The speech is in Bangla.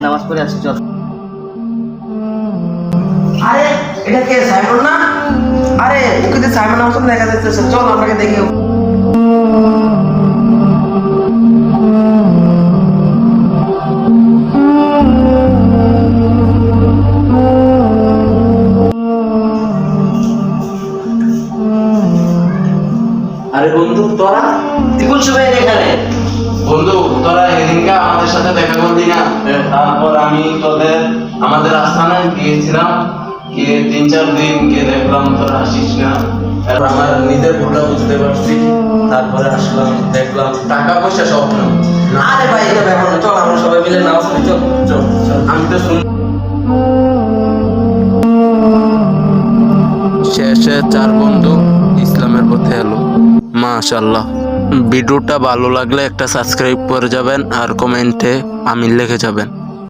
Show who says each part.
Speaker 1: নামাজ পড়ে আসছি, চল।
Speaker 2: আরে এটা কে, সাইমন না? আরে ওকে তো সাইমন মতন দেখা যাচ্ছে, চল আপনাকে দেখি।
Speaker 3: আরে বন্ধু তোরা
Speaker 1: কোন সময় এখানে?
Speaker 3: বন্ধু তোরা এদিনকে আমাদের সাথে দেখা করলি না? তারপর আমি আমাদের আস্থানে গিয়েছিলাম, গিয়ে 3-4 দিন গিয়ে দেখলাম তোরা আসিস না। এবার আমার নিজের ভুলটা বুঝতে পারছি, তারপরে আসলাম, দেখলাম টাকা পয়সা সব না।
Speaker 2: আরে ভাই এটা ব্যাপার না, চল আমরা সবাই মিলে নামাজ পড়ি, চল চল চল।
Speaker 3: আমি তো শেষে 4 বন্ধু ইসলামের পথে এলো। মাশাআল্লাহ। ভিডিওটা ভালো লাগলে একটা সাবস্ক্রাইব করে যাবেন আর কমেন্টে আমিন লিখে যাবেন।